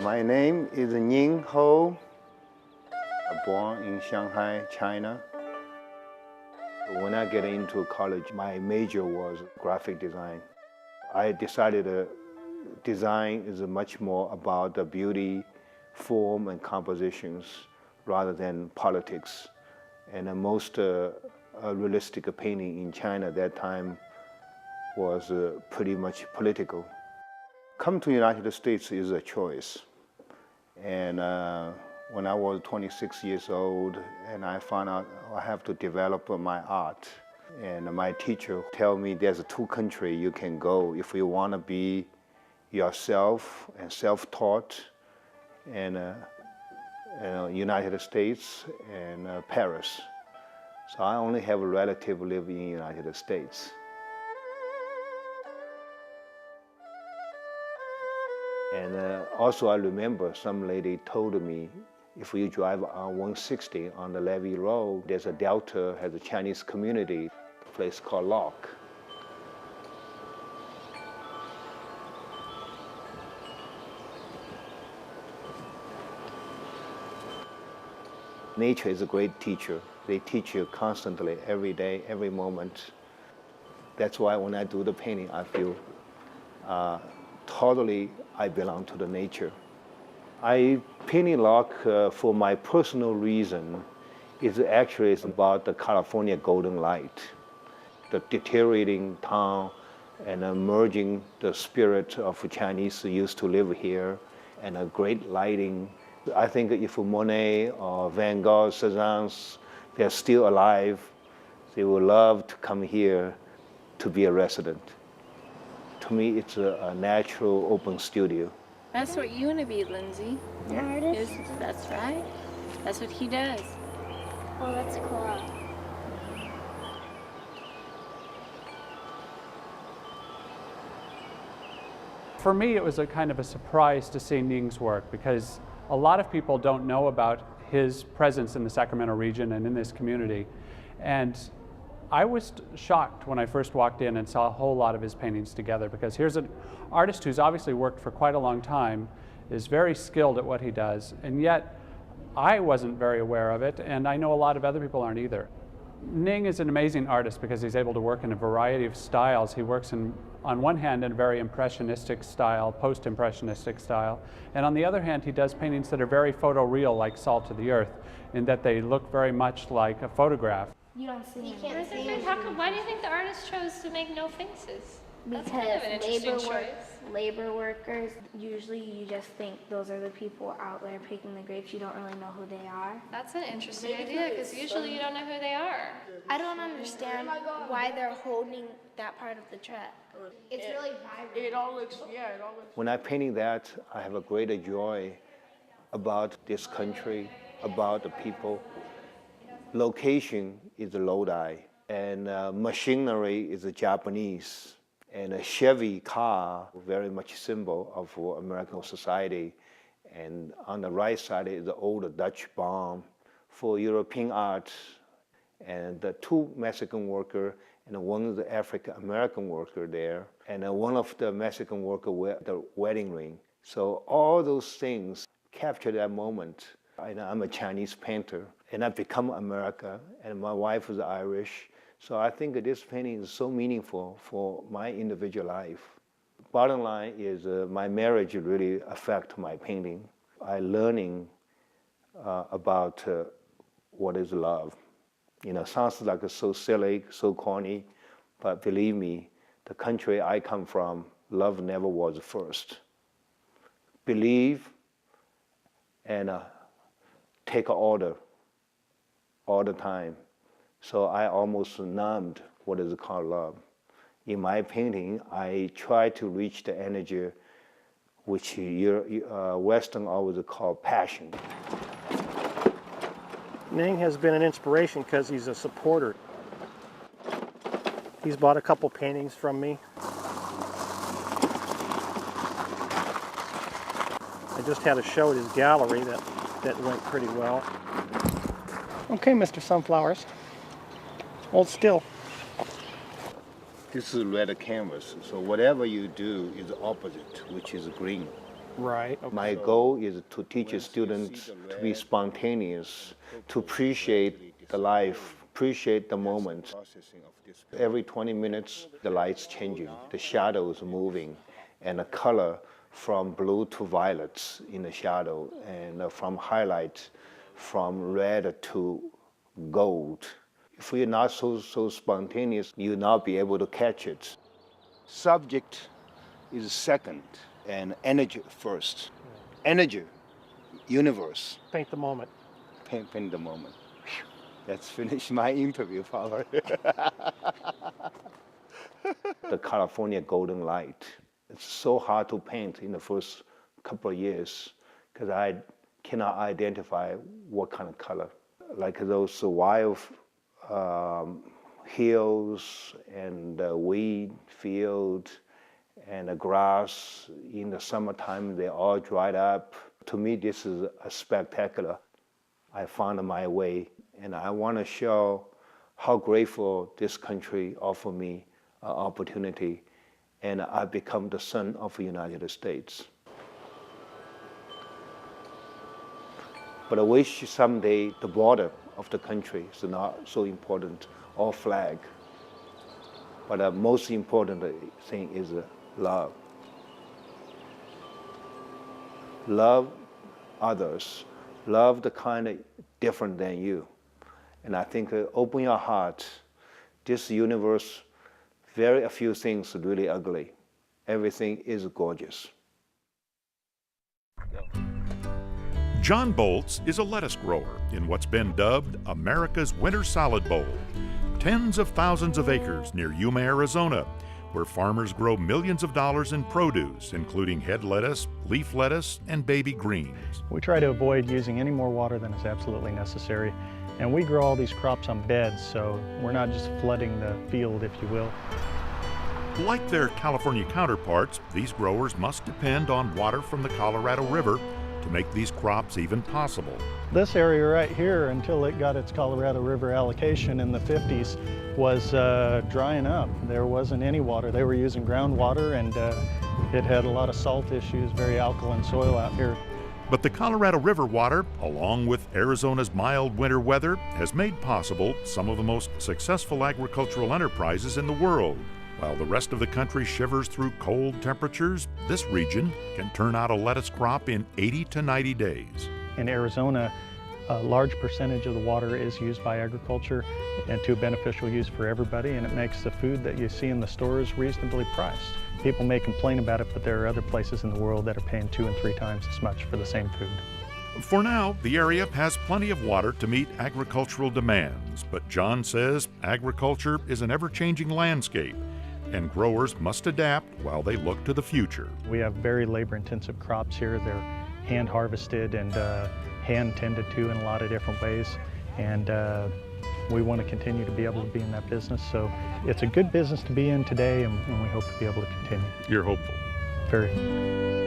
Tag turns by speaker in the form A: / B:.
A: My name is Ning Ho, born in Shanghai, China. When I get into college, my major was graphic design. I decided design is much more about the beauty, form, and compositions rather than politics. And the most realistic painting in China at that time was pretty much political. Come to the United States is a choice. And when I was 26 years old, and I found out I have to develop my art. And my teacher tell me there's two countries you can go if you want to be yourself and self-taught, and United States and Paris. So I only have a relative living in the United States. And also I remember some lady told me, if you drive on 160 on the Levy Road, there's a Delta, has a Chinese community, a place called Lock. Nature is a great teacher. They teach you constantly, every day, every moment. That's why when I do the painting, I feel totally I belong to the nature. I painted Lock for my personal reason. It's actually about the California golden light, the deteriorating town and merging the spirit of Chinese who used to live here and a great lighting. I think if Monet or Van Gogh, Cézanne, they're still alive, they would love to come here to be a resident. To me, it's a natural open studio.
B: That's what you want to be, Lindsay.
C: An artist?
B: That's right. That's what he does.
C: Oh, that's cool.
D: For me, it was a kind of a surprise to see Ning's work because a lot of people don't know about his presence in the Sacramento region and in this community. And I was shocked when I first walked in and saw a whole lot of his paintings together, because here's an artist who's obviously worked for quite a long time, is very skilled at what he does, and yet I wasn't very aware of it, and I know a lot of other people aren't either. Ning is an amazing artist because he's able to work in a variety of styles. He works on one hand in a very impressionistic style, post-impressionistic style, and on the other hand he does paintings that are very photoreal, like Salt of the Earth, in that they look very much like a photograph.
C: You don't see
E: You
C: him.
E: can't see him. Why do you think the artist chose to make no faces? That's kind of an
C: Because
E: interesting choice.
C: labor workers, usually you just think those are the people out there picking the grapes. You don't really know who they are.
E: That's an interesting idea, because usually you don't know who they are.
F: I don't understand why they're holding that part of the track. It's really vibrant.
G: It all looks.
A: When I painting that, I have a greater joy about this country, about the people. Location is Lodi, and machinery is Japanese, and a Chevy car, very much symbol of American society. And on the right side is the old Dutch bomb for European art, and the two Mexican workers, and one is the African American worker there, and one of the Mexican worker wear the wedding ring. So all those things capture that moment. I'm a Chinese painter, and I become America, and my wife is Irish. So I think that this painting is so meaningful for my individual life. Bottom line is my marriage really affect my painting. I'm learning about what is love. You know, sounds like so silly, so corny, but believe me, the country I come from, love never was first. Believe and take an order all the time. So I almost numbed what is called love. In my painting, I try to reach the energy which Western always call passion.
H: Ning has been an inspiration because he's a supporter. He's bought a couple paintings from me. I just had a show at his gallery that went pretty well. Okay, Mr. Sunflowers, hold still.
A: This is red canvas, so whatever you do is opposite, which is green.
H: Right. Okay.
A: My goal is to teach students to be spontaneous, to appreciate the life, appreciate the moment. Every 20 minutes, the light's changing, the shadows moving, and the color from blue to violets in the shadow, and from highlight, from red to gold. If you're not so spontaneous, you'll not be able to catch it. Subject is second, and energy first. Energy, universe.
H: Paint the moment.
A: Paint the moment. Whew. That's finished my interview, Father. The California golden light. It's so hard to paint in the first couple of years because I cannot identify what kind of color. Like those wild hills and wheat field and the grass in the summertime, they all dried up. To me, this is a spectacular. I found my way, and I want to show how grateful this country offered me an opportunity, and I become the son of the United States. But I wish someday the border of the country is not so important, or flag. But the most important thing is love. Love others. Love the kind of different than you. And I think open your heart. This universe, very few things really ugly. Everything is gorgeous.
G: John Bolts is a lettuce grower in what's been dubbed America's Winter Salad Bowl. Tens of thousands of acres near Yuma, Arizona, where farmers grow millions of dollars in produce, including head lettuce, leaf lettuce, and baby greens.
H: We try to avoid using any more water than is absolutely necessary. And we grow all these crops on beds, so we're not just flooding the field, if you will.
G: Like their California counterparts, these growers must depend on water from the Colorado River to make these crops even possible.
H: This area right here, until it got its Colorado River allocation in the 50s, was drying up. There wasn't any water. They were using groundwater, and it had a lot of salt issues, very alkaline soil out here.
G: But the Colorado River water, along with Arizona's mild winter weather, has made possible some of the most successful agricultural enterprises in the world. While the rest of the country shivers through cold temperatures, this region can turn out a lettuce crop in 80 to 90 days.
H: In Arizona, a large percentage of the water is used by agriculture and to beneficial use for everybody, and it makes the food that you see in the stores reasonably priced. People may complain about it, but there are other places in the world that are paying 2 and 3 times as much for the same food.
G: For now, the area has plenty of water to meet agricultural demands, but John says agriculture is an ever-changing landscape, and growers must adapt while they look to the future.
H: We have very labor-intensive crops here. They're hand-harvested and hand-tended to in a lot of different ways, and we want to continue to be able to be in that business. So it's a good business to be in today, and we hope to be able to continue.
G: You're hopeful.
H: Very.